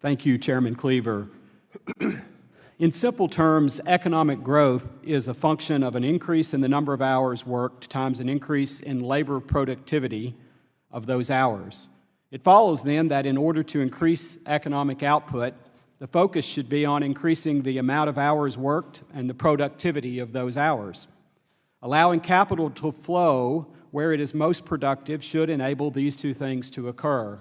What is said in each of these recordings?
Thank you, Chairman Cleaver. In simple terms, economic growth is a function of an increase in the number of hours worked times an increase in labor productivity of those hours. It follows then that in order to increase economic output, the focus should be on increasing the amount of hours worked and the productivity of those hours. Allowing capital to flow where it is most productive should enable these two things to occur.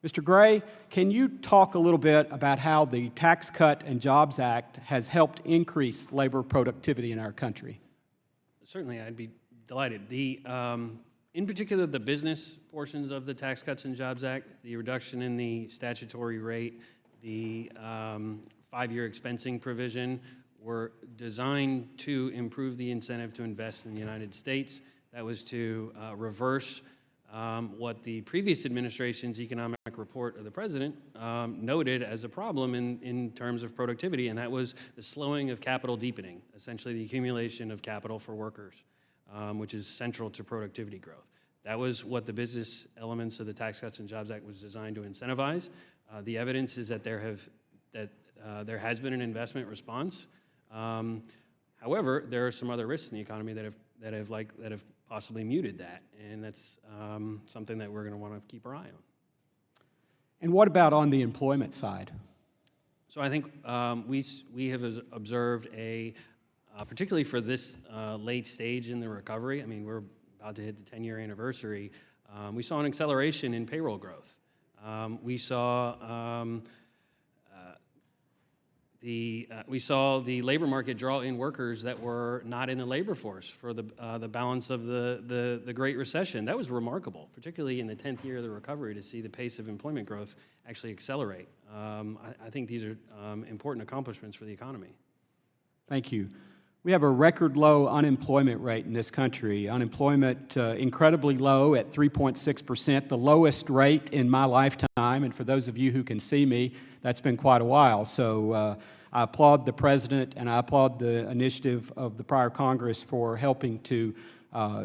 Mr. Gray, can you talk a little bit about how the Tax Cut and Jobs Act has helped increase labor productivity in our country? Certainly, I'd be delighted. In particular, the business portions of the Tax Cuts and Jobs Act, the reduction in the statutory rate, the 5-year expensing provision were designed to improve the incentive to invest in the United States. That was to reverse what the previous administration's economic report of the president noted as a problem in terms of productivity, and that was the slowing of capital deepening, essentially the accumulation of capital for workers, which is central to productivity growth. That was what the business elements of the Tax Cuts and Jobs Act was designed to incentivize. The evidence is that there has been an investment response. However, there are some other risks in the economy that have possibly muted that, and that's something that we're going to want to keep our eye on. And what about on the employment side? So I think we have observed particularly for this late stage in the recovery, I mean, we're about to hit the 10-year anniversary, we saw an acceleration in payroll growth. We saw the labor market draw in workers that were not in the labor force for the balance of the Great Recession. That was remarkable, particularly in the 10th year of the recovery, to see the pace of employment growth actually accelerate. I think these are important accomplishments for the economy. Thank you. We have a record low unemployment rate in this country. Unemployment incredibly low at 3.6%, the lowest rate in my lifetime. And for those of you who can see me, that's been quite a while. So I applaud the President and I applaud the initiative of the prior Congress for helping to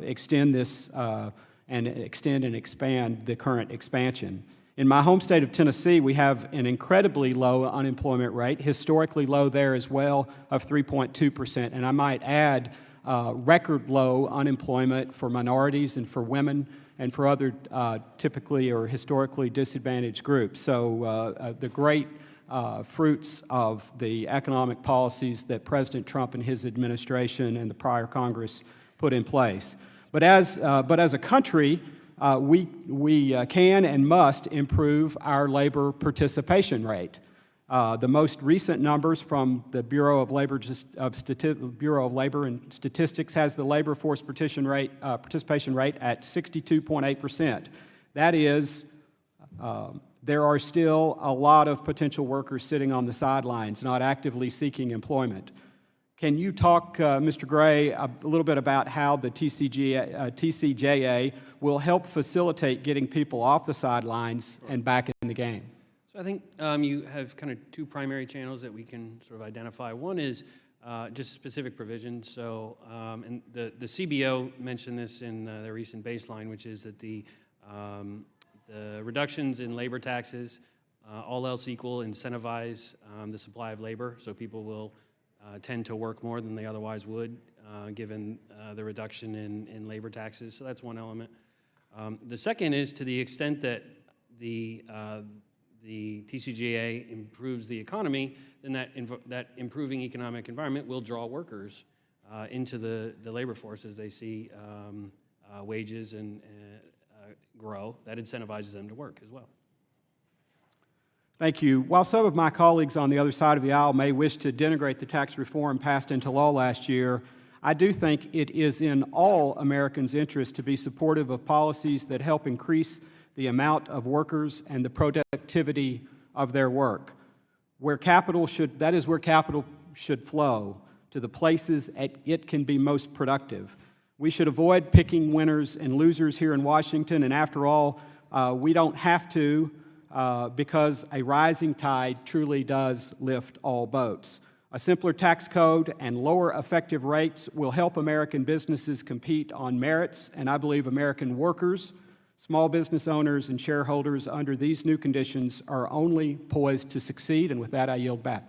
extend this and expand the current expansion. In my home state of Tennessee, we have an incredibly low unemployment rate, historically low there as well, of 3.2%. And I might add record low unemployment for minorities and for women and for other typically or historically disadvantaged groups. So the great fruits of the economic policies that President Trump and his administration and the prior Congress put in place. But as a country, we can and must improve our labor participation rate. The most recent numbers from the Bureau of Labor and Statistics has the labor force participation rate at 62.8%. That is, there are still a lot of potential workers sitting on the sidelines, not actively seeking employment. Can you talk, Mr. Gray, a little bit about how the TCJA will help facilitate getting people off the sidelines and back in the game? So I think you have kind of two primary channels that we can sort of identify. One is just specific provisions. So and the CBO mentioned this in their recent baseline, which is that the reductions in labor taxes, all else equal, incentivize the supply of labor, so people will tend to work more than they otherwise would, given the reduction in labor taxes. So that's one element. The second is, to the extent that the TCJA improves the economy, then that improving economic environment will draw workers into the labor force as they see wages and grow. That incentivizes them to work as well. Thank you. While some of my colleagues on the other side of the aisle may wish to denigrate the tax reform passed into law last year, I do think it is in all Americans' interest to be supportive of policies that help increase the amount of workers and the productivity of their work. That is where capital should flow, to the places it can be most productive. We should avoid picking winners and losers here in Washington, and after all, we don't have to, because a rising tide truly does lift all boats. A simpler tax code and lower effective rates will help American businesses compete on merits, and I believe American workers Small business owners and shareholders under these new conditions are only poised to succeed, and with that, I yield back.